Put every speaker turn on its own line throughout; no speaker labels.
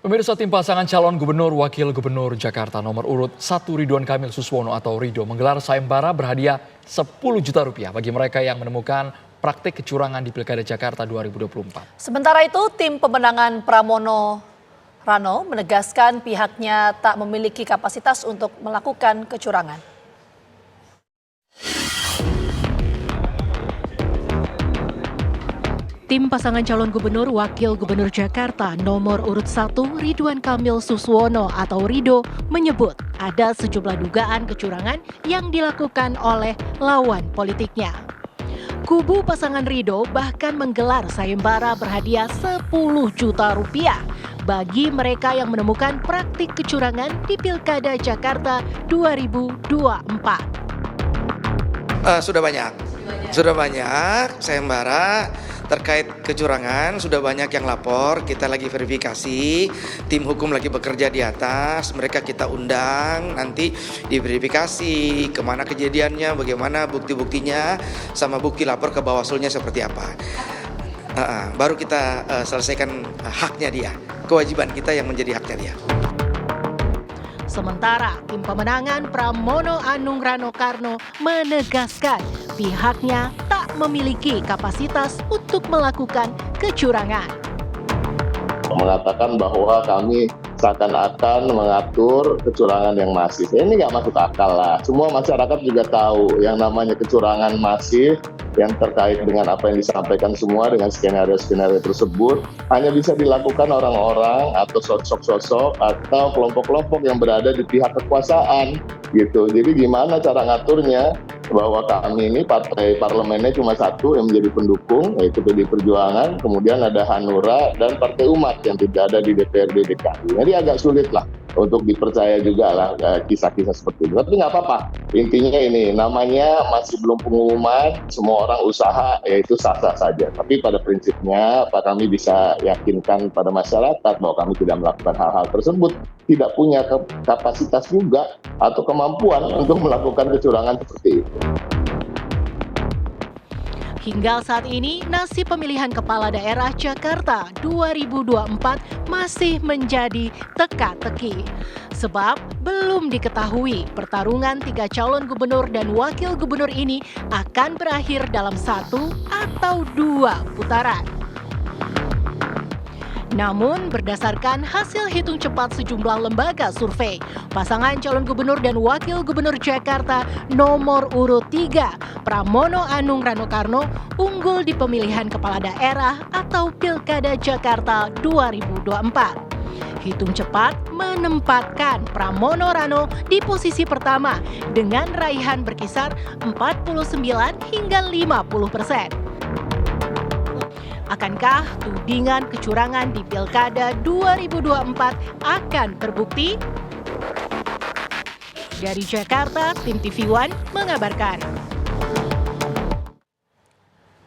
Pemirsa, tim pasangan calon gubernur wakil gubernur Jakarta nomor urut 1 Ridwan Kamil Suswono atau Rido menggelar sayembara berhadiah 10 juta rupiah bagi mereka yang menemukan praktik kecurangan di Pilkada Jakarta 2024.
Sementara itu, tim pemenangan Pramono Rano menegaskan pihaknya tak memiliki kapasitas untuk melakukan kecurangan.
Tim pasangan calon gubernur wakil gubernur Jakarta nomor urut 1 Ridwan Kamil Suswono atau Rido menyebut ada sejumlah dugaan kecurangan yang dilakukan oleh lawan politiknya. Kubu pasangan Rido bahkan menggelar sayembara berhadiah 10 juta rupiah bagi mereka yang menemukan praktik kecurangan di Pilkada Jakarta 2024.
Sudah banyak sayembara terkait kecurangan, sudah banyak yang lapor, kita lagi verifikasi, tim hukum lagi bekerja di atas, mereka kita undang, nanti diverifikasi kemana kejadiannya, bagaimana bukti-buktinya, sama bukti lapor ke Bawaslu-nya seperti apa. Baru kita selesaikan haknya dia, kewajiban kita yang menjadi haknya dia.
Sementara tim pemenangan Pramono Anung Rano Karno menegaskan pihaknya tak memiliki kapasitas untuk melakukan kecurangan.
Mengatakan bahwa kami seakan-akan mengatur kecurangan yang masif. Ini nggak masuk akal lah. Semua masyarakat juga tahu yang namanya kecurangan masif yang terkait dengan apa yang disampaikan semua dengan skenario-skenario tersebut hanya bisa dilakukan orang-orang atau sosok-sosok atau kelompok-kelompok yang berada di pihak kekuasaan gitu. Jadi gimana cara ngaturnya bahwa kami ini partai parlemennya cuma satu yang menjadi pendukung yaitu PDI Perjuangan, kemudian ada Hanura dan Partai Umat yang tidak ada di DPRD DKI. Jadi agak sulit lah untuk dipercaya juga lah kisah-kisah seperti itu. Tapi nggak apa-apa. Intinya ini, namanya masih belum pengumuman, semua orang usaha yaitu sah-sah saja. Tapi pada prinsipnya, Pak, kami bisa yakinkan pada masyarakat bahwa kami tidak melakukan hal-hal tersebut, tidak punya kapasitas juga atau kemampuan untuk melakukan kecurangan seperti itu.
Hingga saat ini, nasib pemilihan kepala daerah Jakarta 2024 masih menjadi teka-teki. Sebab belum diketahui pertarungan 3 calon gubernur dan wakil gubernur ini akan berakhir dalam 1 atau 2 putaran. Namun berdasarkan hasil hitung cepat sejumlah lembaga survei, pasangan calon gubernur dan wakil gubernur Jakarta nomor urut 3, Pramono Anung Rano Karno, unggul di pemilihan kepala daerah atau Pilkada Jakarta 2024. Hitung cepat menempatkan Pramono Rano di posisi pertama dengan raihan berkisar 49 hingga 50%. Akankah tudingan kecurangan di Pilkada 2024 akan terbukti? Dari Jakarta, tim TV One mengabarkan.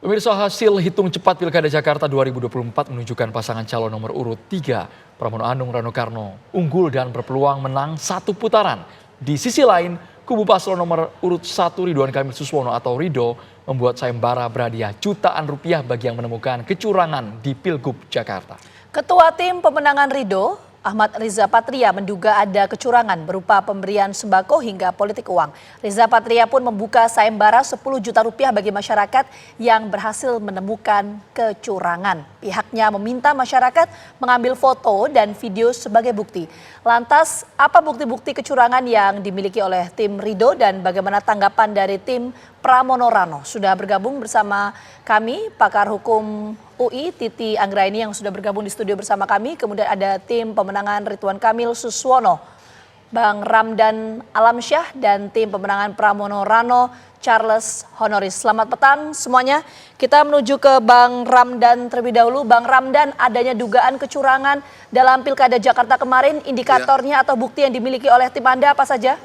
Pemirsa, hasil hitung cepat Pilkada Jakarta 2024 menunjukkan pasangan calon nomor urut 3, Pramono Anung Rano Karno, unggul dan berpeluang menang 1 putaran. Di sisi lain, kubu paslon nomor urut 1 Ridwan Kamil Suswono atau Rido membuat sayembara berhadiah jutaan rupiah bagi yang menemukan kecurangan di Pilgub Jakarta.
Ketua tim pemenangan Rido, Ahmad Riza Patria, menduga ada kecurangan berupa pemberian sembako hingga politik uang. Riza Patria pun membuka sayembara 10 juta rupiah bagi masyarakat yang berhasil menemukan kecurangan. Pihaknya meminta masyarakat mengambil foto dan video sebagai bukti. Lantas, apa bukti-bukti kecurangan yang dimiliki oleh tim Rido dan bagaimana tanggapan dari tim Pramono Rano? Sudah bergabung bersama kami pakar hukum UI Titi Anggraini yang sudah bergabung di studio bersama kami. Kemudian ada tim pemenangan Ridwan Kamil Suswono, Bang Ramdan Alamsyah, dan tim pemenangan Pramono Rano Charles Honoris. Selamat petang semuanya. Kita menuju ke Bang Ramdan terlebih dahulu. Bang Ramdan, adanya dugaan kecurangan dalam Pilkada Jakarta kemarin, indikatornya atau bukti yang dimiliki oleh tim Anda apa saja?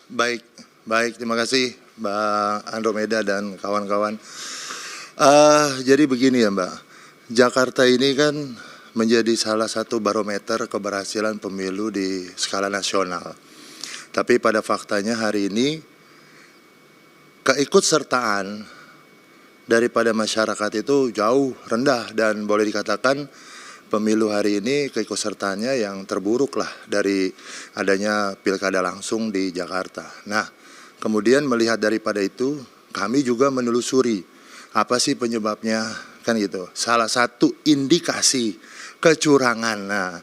Baik, terima kasih Mbak Andromeda dan kawan-kawan. Jadi begini ya Mbak, Jakarta ini kan menjadi salah satu barometer keberhasilan pemilu di skala nasional. Tapi pada faktanya hari ini keikutsertaan daripada masyarakat itu jauh rendah, dan boleh dikatakan pemilu hari ini keikutsertaannya yang terburuk lah dari adanya pilkada langsung di Jakarta. Nah, kemudian melihat daripada itu, kami juga menelusuri apa sih penyebabnya, kan gitu. Salah satu indikasi kecurangan. Nah,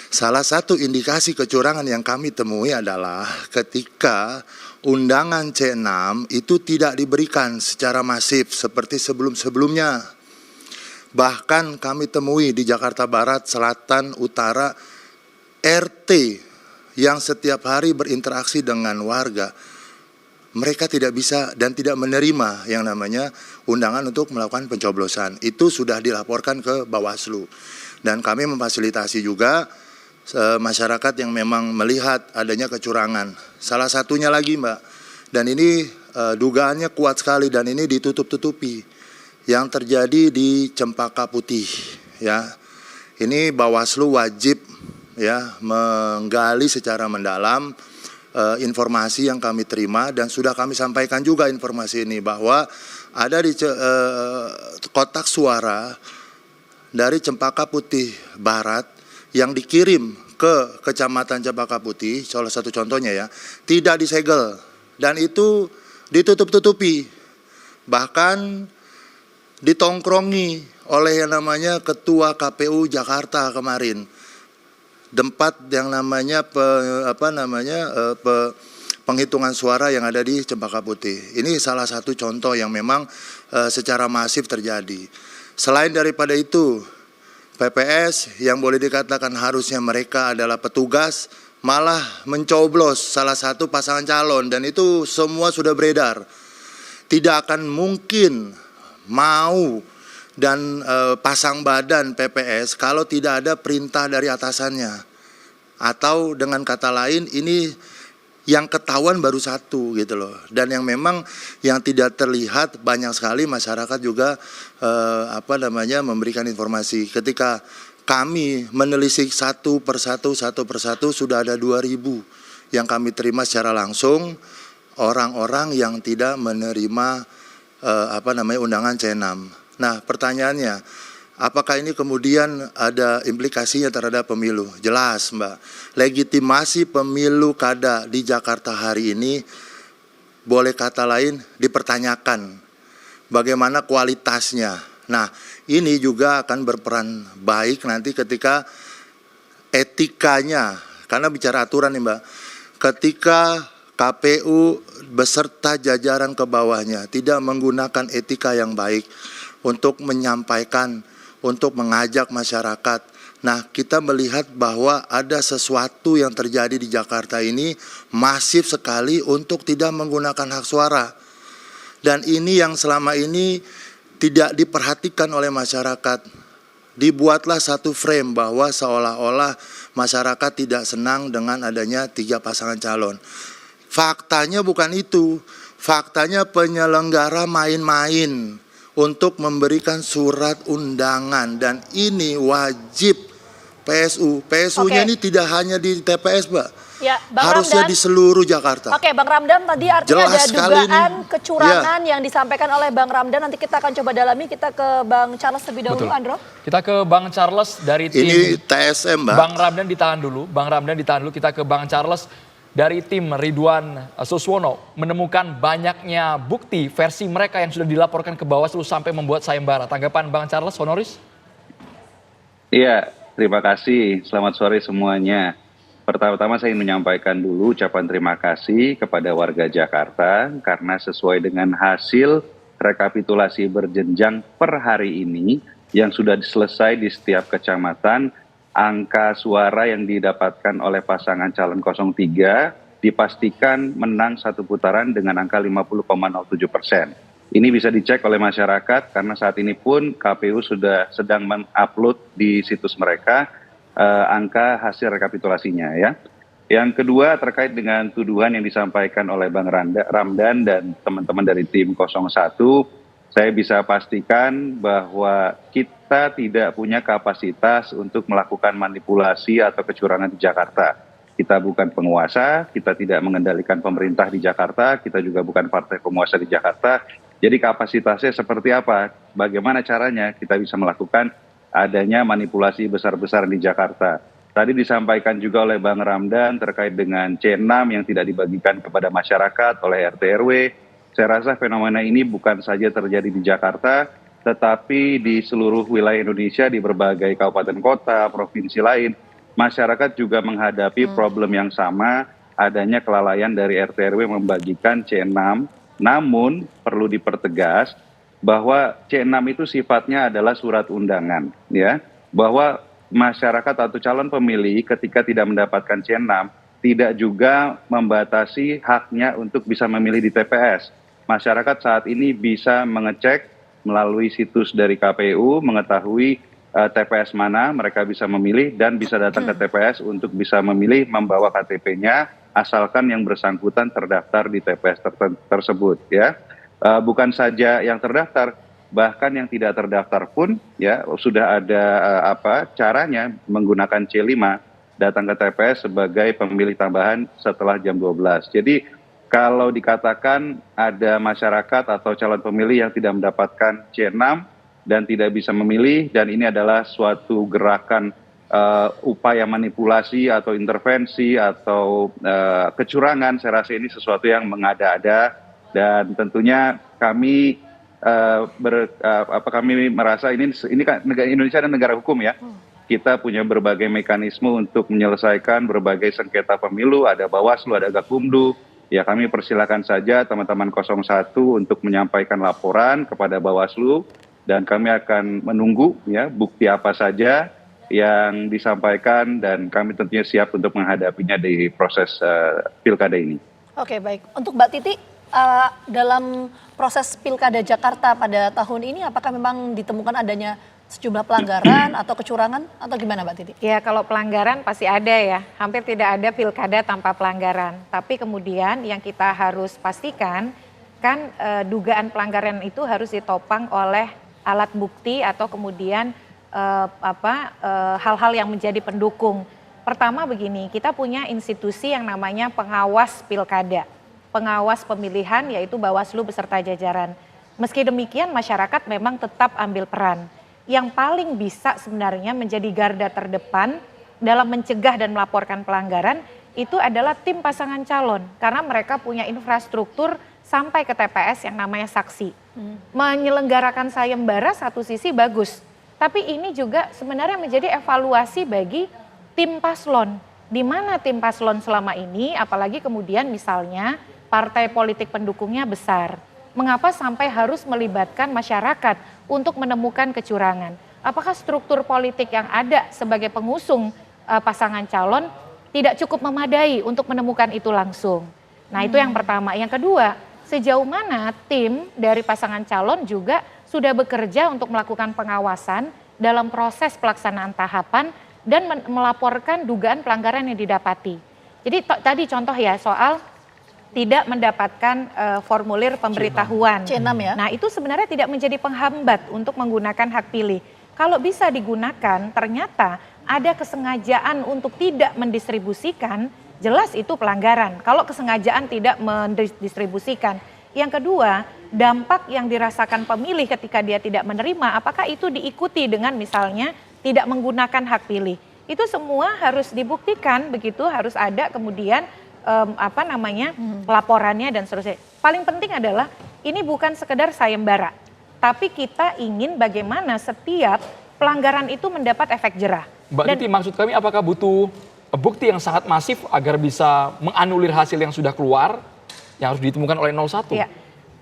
salah satu indikasi kecurangan yang kami temui adalah ketika undangan C6 itu tidak diberikan secara masif seperti sebelum-sebelumnya. Bahkan kami temui di Jakarta Barat, Selatan, Utara, RT yang setiap hari berinteraksi dengan warga. Mereka tidak bisa dan tidak menerima yang namanya undangan untuk melakukan pencoblosan. Itu sudah dilaporkan ke Bawaslu. Dan kami memfasilitasi juga masyarakat yang memang melihat adanya kecurangan. Salah satunya lagi, Mbak, dan ini dugaannya kuat sekali dan ini ditutup-tutupi. Yang terjadi di Cempaka Putih, ya. Ini Bawaslu wajib ya menggali secara mendalam informasi yang kami terima, dan sudah kami sampaikan juga informasi ini bahwa ada di kotak suara dari Cempaka Putih Barat yang dikirim ke Kecamatan Cempaka Putih, salah satu contohnya ya, tidak disegel dan itu ditutup-tutupi, bahkan ditongkrongi oleh yang namanya Ketua KPU Jakarta kemarin. Tempat yang namanya penghitungan suara yang ada di Cempaka Putih. Ini salah satu contoh yang memang secara masif terjadi. Selain daripada itu, PPS yang boleh dikatakan harusnya mereka adalah petugas malah mencoblos salah satu pasangan calon, dan itu semua sudah beredar. Tidak akan mungkin mau dan pasang badan PPS kalau tidak ada perintah dari atasannya, atau dengan kata lain ini yang ketahuan baru satu gitu loh, dan yang memang yang tidak terlihat banyak sekali masyarakat juga memberikan informasi. Ketika kami menelisik satu persatu sudah ada 2.000 yang kami terima secara langsung, orang-orang yang tidak menerima undangan C6. Nah, pertanyaannya, apakah ini kemudian ada implikasinya terhadap pemilu? Jelas, Mbak. Legitimasi pemilu kada di Jakarta hari ini boleh kata lain dipertanyakan. Bagaimana kualitasnya? Nah, ini juga akan berperan baik nanti ketika etikanya, karena bicara aturan nih, Mbak. Ketika KPU beserta jajaran ke bawahnya tidak menggunakan etika yang baik untuk menyampaikan, untuk mengajak masyarakat. Nah, kita melihat bahwa ada sesuatu yang terjadi di Jakarta ini masif sekali untuk tidak menggunakan hak suara. Dan ini yang selama ini tidak diperhatikan oleh masyarakat. Dibuatlah satu frame bahwa seolah-olah masyarakat tidak senang dengan adanya 3 pasangan calon. Faktanya bukan itu. Faktanya penyelenggara main-main untuk memberikan surat undangan, dan ini wajib PSU. PSU-nya ini tidak hanya di TPS, Mbak.
Ya, Bang
harusnya
Ramdan,
di seluruh Jakarta.
Oke, Bang Ramdan, tadi artinya
Jelas
ada dugaan
ini.
kecurangan yang disampaikan oleh Bang Ramdan. Nanti kita akan coba dalami. Kita ke Bang Charles terlebih dahulu,
Betul.
Andro.
Kita ke Bang Charles dari tim.
Ini TSM, Mbak.
Bang Ramdan ditahan dulu. Kita ke Bang Charles dari tim Ridwan Suswono, menemukan banyaknya bukti versi mereka yang sudah dilaporkan ke Bawaslu sampai membuat sayembara. Tanggapan Bang Charles, Honoris?
Iya, terima kasih. Selamat sore semuanya. Pertama-tama saya ingin menyampaikan dulu ucapan terima kasih kepada warga Jakarta karena sesuai dengan hasil rekapitulasi berjenjang per hari ini yang sudah selesai di setiap kecamatan, angka suara yang didapatkan oleh pasangan calon 03 dipastikan menang satu putaran dengan angka 50,07%. Ini bisa dicek oleh masyarakat karena saat ini pun KPU sudah sedang mengupload di situs mereka angka hasil rekapitulasinya ya. Yang kedua terkait dengan tuduhan yang disampaikan oleh Bang Ramdan dan teman-teman dari tim 01, saya bisa pastikan bahwa kita tidak punya kapasitas untuk melakukan manipulasi atau kecurangan di Jakarta. Kita bukan penguasa, kita tidak mengendalikan pemerintah di Jakarta, kita juga bukan partai penguasa di Jakarta. Jadi kapasitasnya seperti apa? Bagaimana caranya kita bisa melakukan adanya manipulasi besar-besaran di Jakarta. Tadi disampaikan juga oleh Bang Ramdan terkait dengan C6 yang tidak dibagikan kepada masyarakat oleh RT RW. Saya rasa fenomena ini bukan saja terjadi di Jakarta, tetapi di seluruh wilayah Indonesia, di berbagai kabupaten kota, provinsi lain, masyarakat juga menghadapi problem yang sama, adanya kelalaian dari RT RW membagikan C6. Namun perlu dipertegas bahwa C6 itu sifatnya adalah surat undangan, ya, bahwa masyarakat atau calon pemilih ketika tidak mendapatkan C6 tidak juga membatasi haknya untuk bisa memilih di TPS. Masyarakat saat ini bisa mengecek melalui situs dari KPU, mengetahui TPS mana mereka bisa memilih dan bisa datang ke TPS untuk bisa memilih membawa KTP-nya asalkan yang bersangkutan terdaftar di TPS tersebut, ya. Bukan saja yang terdaftar, bahkan yang tidak terdaftar pun ya sudah ada caranya menggunakan C5 datang ke TPS sebagai pemilih tambahan setelah jam 12. Jadi kalau dikatakan ada masyarakat atau calon pemilih yang tidak mendapatkan C6 dan tidak bisa memilih, dan ini adalah suatu gerakan upaya manipulasi atau intervensi atau kecurangan, saya rasa ini sesuatu yang mengada-ada, dan tentunya kami kami merasa ini kan Indonesia adalah negara hukum, ya. Kita punya berbagai mekanisme untuk menyelesaikan berbagai sengketa pemilu, ada Bawaslu, ada Gakumdu. Ya, kami persilakan saja teman-teman 01 untuk menyampaikan laporan kepada Bawaslu, dan kami akan menunggu ya bukti apa saja yang disampaikan, dan kami tentunya siap untuk menghadapinya di proses pilkada ini.
Oke, baik. Untuk Mbak Titi, dalam proses pilkada Jakarta pada tahun ini, apakah memang ditemukan adanya sejumlah pelanggaran atau kecurangan, atau gimana Mbak Titi?
Ya, kalau pelanggaran pasti ada ya, hampir tidak ada pilkada tanpa pelanggaran. Tapi kemudian yang kita harus pastikan kan dugaan pelanggaran itu harus ditopang oleh alat bukti atau kemudian hal-hal yang menjadi pendukung. Pertama begini, kita punya institusi yang namanya pengawas pilkada, pengawas pemilihan, yaitu Bawaslu beserta jajaran. Meski demikian masyarakat memang tetap ambil peran. Yang paling bisa sebenarnya menjadi garda terdepan dalam mencegah dan melaporkan pelanggaran itu adalah tim pasangan calon, karena mereka punya infrastruktur sampai ke TPS yang namanya saksi. Menyelenggarakan sayembara satu sisi bagus, tapi ini juga sebenarnya menjadi evaluasi bagi tim paslon. Di mana tim paslon selama ini, apalagi kemudian misalnya partai politik pendukungnya besar. Mengapa sampai harus melibatkan masyarakat untuk menemukan kecurangan? Apakah struktur politik yang ada sebagai pengusung pasangan calon tidak cukup memadai untuk menemukan itu langsung? Nah, itu yang pertama. Yang kedua, sejauh mana tim dari pasangan calon juga sudah bekerja untuk melakukan pengawasan dalam proses pelaksanaan tahapan dan melaporkan dugaan pelanggaran yang didapati. Jadi tadi contoh ya soal tidak mendapatkan formulir pemberitahuan.
C6 ya.
Nah, itu sebenarnya tidak menjadi penghambat untuk menggunakan hak pilih. Kalau bisa digunakan, ternyata ada kesengajaan untuk tidak mendistribusikan, jelas itu pelanggaran. Kalau kesengajaan tidak mendistribusikan. Yang kedua, dampak yang dirasakan pemilih ketika dia tidak menerima, apakah itu diikuti dengan misalnya tidak menggunakan hak pilih. Itu semua harus dibuktikan, begitu harus ada kemudian laporannya dan seterusnya. Paling penting adalah ini bukan sekedar sayembara, tapi kita ingin bagaimana setiap pelanggaran itu mendapat efek jerah.
Mbak Titi, maksud kami apakah butuh bukti yang sangat masif agar bisa menganulir hasil yang sudah keluar yang harus ditemukan oleh 01?
Ya.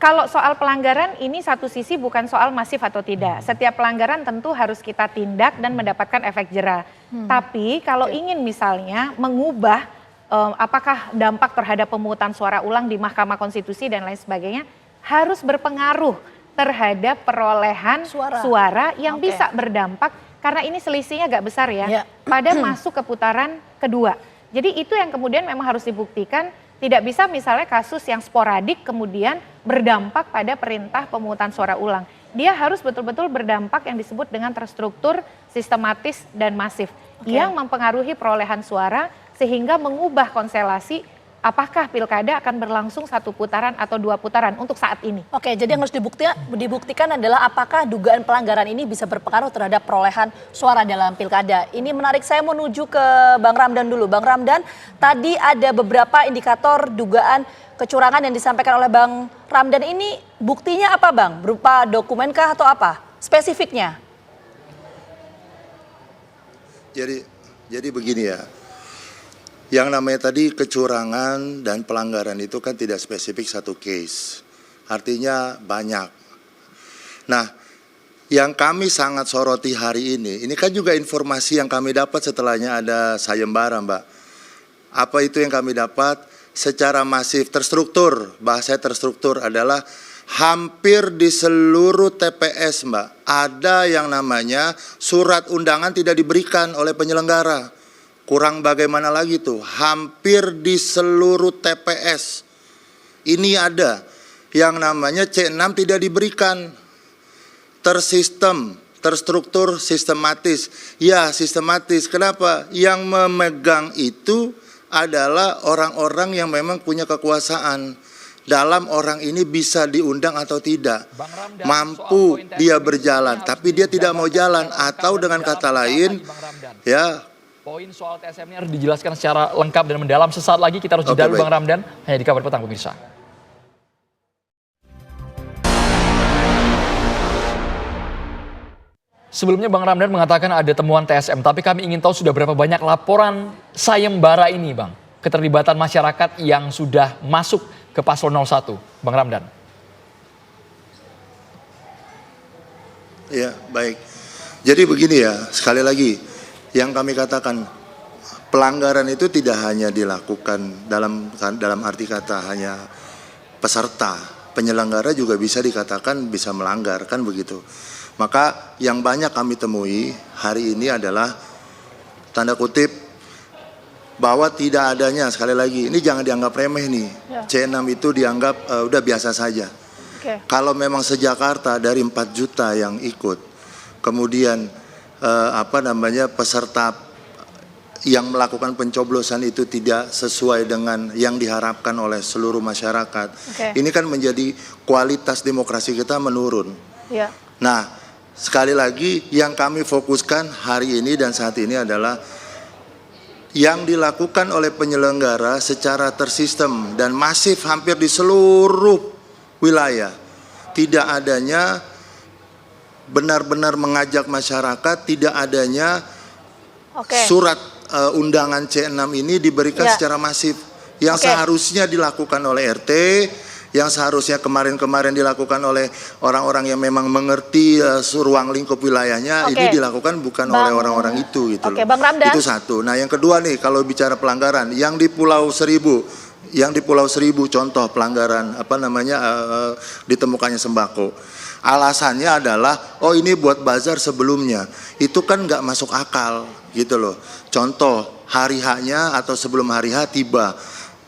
Kalau soal pelanggaran ini satu sisi bukan soal masif atau tidak. Setiap pelanggaran tentu harus kita tindak dan mendapatkan efek jerah. Tapi kalau ingin misalnya mengubah apakah dampak terhadap pemungutan suara ulang di Mahkamah Konstitusi dan lain sebagainya, harus berpengaruh terhadap perolehan suara yang bisa berdampak, karena ini selisihnya agak besar ya, pada masuk ke putaran kedua. Jadi itu yang kemudian memang harus dibuktikan. Tidak bisa misalnya kasus yang sporadik kemudian berdampak pada perintah pemungutan suara ulang. Dia harus betul-betul berdampak yang disebut dengan terstruktur, sistematis, dan masif. Yang mempengaruhi perolehan suara sehingga mengubah konstelasi apakah pilkada akan berlangsung 1 putaran atau 2 putaran untuk saat ini.
Oke, jadi yang harus dibuktikan adalah apakah dugaan pelanggaran ini bisa berpengaruh terhadap perolehan suara dalam pilkada. Ini menarik, saya menuju ke Bang Ramdan dulu. Bang Ramdan, tadi ada beberapa indikator dugaan kecurangan yang disampaikan oleh Bang Ramdan. Ini buktinya apa, Bang? Berupa dokumenkah atau apa? Spesifiknya?
Jadi begini ya. Yang namanya tadi kecurangan dan pelanggaran itu kan tidak spesifik satu case. Artinya banyak. Nah, yang kami sangat soroti hari ini kan juga informasi yang kami dapat setelahnya ada sayembara, Mbak. Apa itu yang kami dapat? Secara masif, terstruktur. Bahasa terstruktur adalah hampir di seluruh TPS, Mbak. Ada yang namanya surat undangan tidak diberikan oleh penyelenggara. Kurang bagaimana lagi tuh, hampir di seluruh TPS. Ini ada yang namanya C6 tidak diberikan. Tersistem, terstruktur, sistematis. Ya, sistematis. Kenapa? Yang memegang itu adalah orang-orang yang memang punya kekuasaan. Dalam orang ini bisa diundang atau tidak. Mampu dia berjalan, tapi dia tidak mau jalan. Atau dengan kata lain, ya,
poin soal TSM ini harus dijelaskan secara lengkap dan mendalam. Sesaat lagi kita harus jeda dulu, Bang Ramdan. Hanya di Kabar Petang, pemirsa. Sebelumnya Bang Ramdan mengatakan ada temuan TSM, tapi kami ingin tahu sudah berapa banyak laporan sayembara ini, Bang. Keterlibatan masyarakat yang sudah masuk ke Paslon 01, Bang Ramdan.
Ya, baik. Jadi begini ya, sekali lagi. Yang kami katakan, pelanggaran itu tidak hanya dilakukan dalam arti kata hanya peserta, penyelenggara juga bisa dikatakan bisa melanggar, kan begitu. Maka yang banyak kami temui hari ini adalah tanda kutip bahwa tidak adanya, sekali lagi, ini jangan dianggap remeh nih, C6 itu dianggap udah biasa saja. Kalau memang se-Jakarta dari 4 juta yang ikut, kemudian peserta yang melakukan pencoblosan itu tidak sesuai dengan yang diharapkan oleh seluruh masyarakat. Ini kan menjadi kualitas demokrasi kita menurun. Nah, sekali lagi yang kami fokuskan hari ini dan saat ini adalah yang dilakukan oleh penyelenggara secara tersistem dan masif hampir di seluruh wilayah. Tidak adanya benar-benar mengajak masyarakat, tidak adanya surat undangan C6 ini diberikan secara masif. Yang seharusnya dilakukan oleh RT, yang seharusnya kemarin-kemarin dilakukan oleh orang-orang yang memang mengerti ruang lingkup wilayahnya, ini dilakukan bukan oleh orang-orang itu gitu loh.
Bang Ramdan.
Itu satu. Nah, yang kedua nih, kalau bicara pelanggaran, yang di Pulau Seribu contoh pelanggaran ditemukannya sembako. Alasannya adalah, oh ini buat bazar sebelumnya. Itu kan nggak masuk akal gitu loh. Contoh, hari H-nya atau sebelum hari H tiba.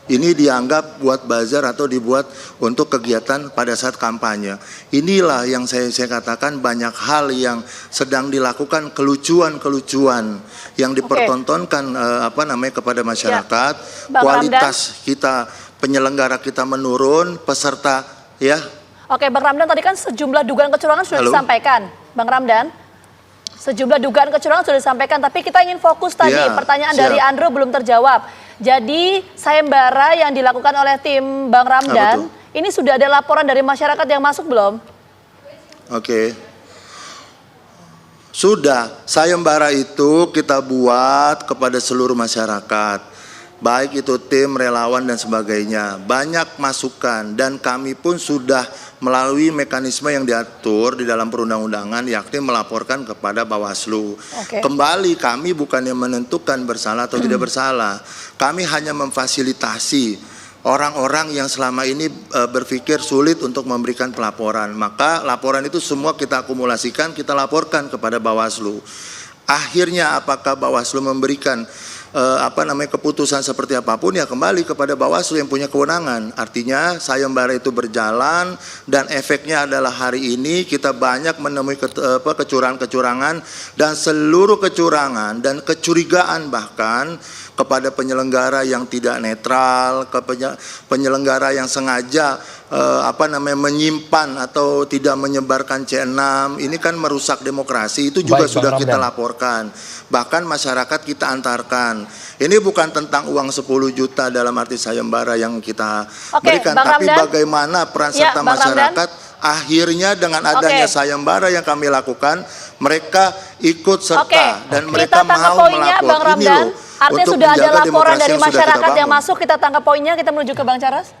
Ini dianggap buat bazar atau dibuat untuk kegiatan pada saat kampanye. Inilah yang saya katakan banyak hal yang sedang dilakukan, kelucuan-kelucuan yang dipertontonkan kepada masyarakat. Kualitas kita, penyelenggara kita menurun, peserta ya.
Oke, Bang Ramdan, tadi kan sejumlah dugaan kecurangan sudah disampaikan. Bang Ramdan, sejumlah dugaan kecurangan sudah disampaikan, tapi kita ingin fokus tadi, pertanyaan dari Andrew belum terjawab. Jadi, sayembara yang dilakukan oleh tim Bang Ramdan, ini sudah ada laporan dari masyarakat yang masuk belum?
Sudah, sayembara itu kita buat kepada seluruh masyarakat. Baik itu tim, relawan dan sebagainya. Banyak masukan dan kami pun sudah melalui mekanisme yang diatur di dalam perundang-undangan, yakni melaporkan kepada Bawaslu. Kembali kami bukannya menentukan bersalah atau tidak bersalah. Kami hanya memfasilitasi orang-orang yang selama ini berpikir sulit untuk memberikan pelaporan. Maka laporan itu semua kita akumulasikan, kita laporkan kepada Bawaslu. Akhirnya apakah Bawaslu memberikan keputusan seperti apapun ya kembali kepada Bawaslu yang punya kewenangan. Artinya sayembara itu berjalan dan efeknya adalah hari ini kita banyak menemui kecurangan-kecurangan dan seluruh kecurangan dan kecurigaan bahkan kepada penyelenggara yang tidak netral, penyelenggara yang sengaja menyimpan atau tidak menyebarkan C6, ini kan merusak demokrasi, itu juga sudah kita laporkan. Bahkan masyarakat kita antarkan. Ini bukan tentang uang 10 juta dalam arti sayembara yang kita berikan, tapi bagaimana peran serta masyarakat akhirnya dengan adanya sayembara yang kami lakukan, mereka ikut serta dan mereka mau melapor. Ini loh.
Artinya sudah ada laporan dari masyarakat yang masuk, kita tangkap poinnya, kita menuju ke Bang Charles.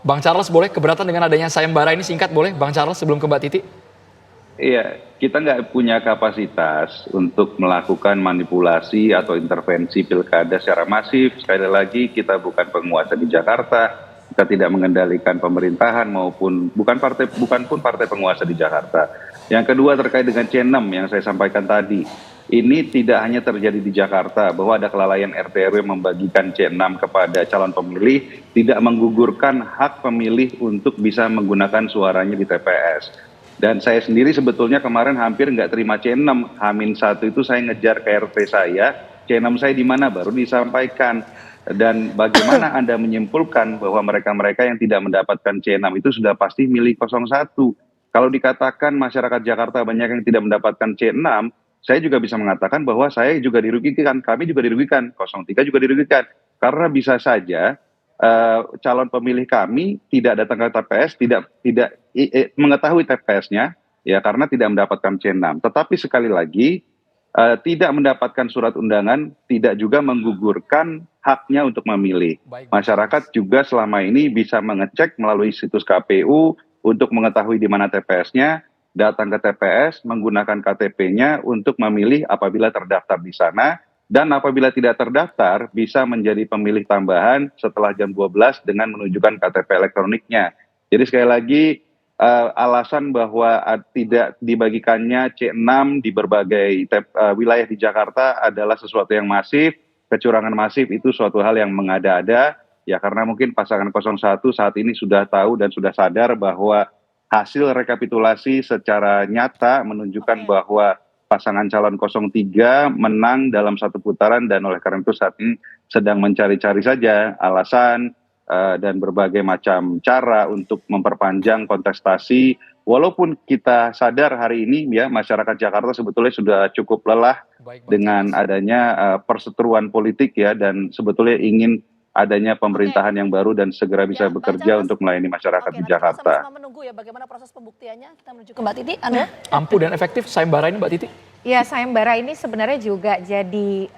Bang Charles boleh keberatan dengan adanya sayembara ini, singkat boleh Bang Charles sebelum ke Mbak Titi?
Iya, kita nggak punya kapasitas untuk melakukan manipulasi atau intervensi pilkada secara masif. Sekali lagi kita bukan penguasa di Jakarta, kita tidak mengendalikan pemerintahan maupun bukan pun partai penguasa di Jakarta. Yang kedua terkait dengan C6 yang saya sampaikan tadi. Ini tidak hanya terjadi di Jakarta, bahwa ada kelalaian RT RW membagikan C6 kepada calon pemilih, tidak menggugurkan hak pemilih untuk bisa menggunakan suaranya di TPS. Dan saya sendiri sebetulnya kemarin hampir nggak terima C6, H-1 itu saya ngejar ke RT saya, C6 saya di mana baru disampaikan. Dan bagaimana Anda menyimpulkan bahwa mereka-mereka yang tidak mendapatkan C6 itu sudah pasti milih 01. Kalau dikatakan masyarakat Jakarta banyak yang tidak mendapatkan C6, saya juga bisa mengatakan bahwa saya juga dirugikan, kami juga dirugikan, 03 juga dirugikan. Karena bisa saja calon pemilih kami tidak datang ke TPS, tidak mengetahui TPS-nya, ya karena tidak mendapatkan C6. Tetapi sekali lagi, tidak mendapatkan surat undangan, tidak juga menggugurkan haknya untuk memilih. Masyarakat juga selama ini bisa mengecek melalui situs KPU untuk mengetahui di mana TPS-nya, datang ke TPS, menggunakan KTP-nya untuk memilih apabila terdaftar di sana, dan apabila tidak terdaftar bisa menjadi pemilih tambahan setelah jam 12 dengan menunjukkan KTP elektroniknya. Jadi sekali lagi alasan bahwa tidak dibagikannya C6 di berbagai wilayah di Jakarta adalah sesuatu yang masif, kecurangan masif itu suatu hal yang mengada-ada, ya karena mungkin pasangan 01 saat ini sudah tahu dan sudah sadar bahwa hasil rekapitulasi secara nyata menunjukkan bahwa pasangan calon 03 menang dalam satu putaran dan oleh karena itu saat ini sedang mencari-cari saja alasan dan berbagai macam cara untuk memperpanjang kontestasi. Walaupun kita sadar hari ini ya masyarakat Jakarta sebetulnya sudah cukup lelah dengan adanya perseteruan politik ya dan sebetulnya ingin adanya pemerintahan yang baru dan segera bisa bekerja untuk melayani masyarakat di Jakarta.
Sama-sama menunggu ya bagaimana proses pembuktiannya. Kita menuju ke Mbak Titi. Anda?
Ampuh dan efektif sayembara ini Mbak Titi?
Ya sayembara ini sebenarnya juga jadi,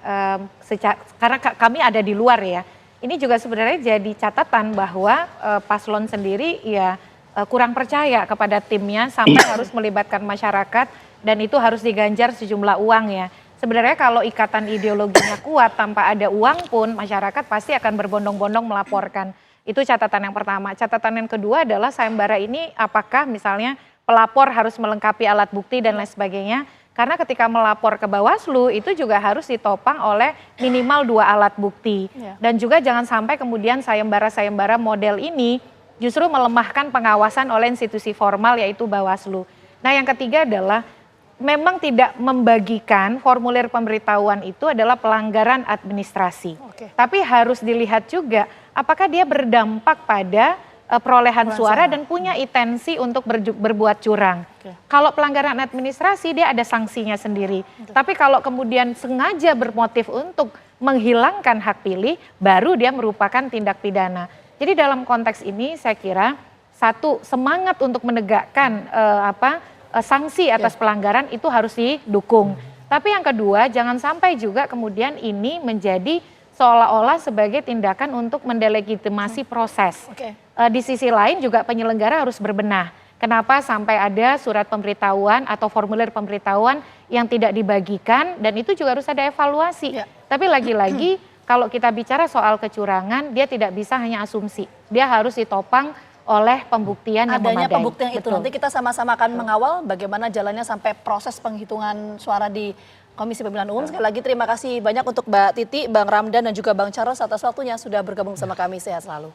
karena kami ada di luar ya, ini juga sebenarnya jadi catatan bahwa paslon sendiri ya kurang percaya kepada timnya sampai harus melibatkan masyarakat dan itu harus diganjar sejumlah uang ya. Sebenarnya kalau ikatan ideologinya kuat tanpa ada uang pun masyarakat pasti akan berbondong-bondong melaporkan. Itu catatan yang pertama. Catatan yang kedua adalah sayembara ini apakah misalnya pelapor harus melengkapi alat bukti dan lain sebagainya. Karena ketika melapor ke Bawaslu itu juga harus ditopang oleh minimal 2 alat bukti. Dan juga jangan sampai kemudian sayembara-sayembara model ini justru melemahkan pengawasan oleh institusi formal yaitu Bawaslu. Nah yang ketiga adalah memang tidak membagikan formulir pemberitahuan itu adalah pelanggaran administrasi. Tapi harus dilihat juga apakah dia berdampak pada perolehan suara dan punya intensi untuk berbuat curang. Kalau pelanggaran administrasi dia ada sanksinya sendiri. Tapi kalau kemudian sengaja bermotif untuk menghilangkan hak pilih, baru dia merupakan tindak pidana. Jadi dalam konteks ini saya kira satu semangat untuk menegakkan sanksi atas pelanggaran itu harus didukung. Tapi yang kedua jangan sampai juga kemudian ini menjadi seolah-olah sebagai tindakan untuk mendelegitimasi proses. Di sisi lain juga penyelenggara harus berbenah. Kenapa sampai ada surat pemberitahuan atau formulir pemberitahuan yang tidak dibagikan dan itu juga harus ada evaluasi. Tapi lagi-lagi kalau kita bicara soal kecurangan dia tidak bisa hanya asumsi. Dia harus ditopang oleh pembuktian yang memadai.
Adanya pembuktian itu nanti kita sama-sama akan mengawal bagaimana jalannya sampai proses penghitungan suara di Komisi Pemilihan Umum. Sekali lagi terima kasih banyak untuk Mbak Titi, Bang Ramdan dan juga Bang Charles atas waktunya sudah bergabung sama kami. Sehat selalu.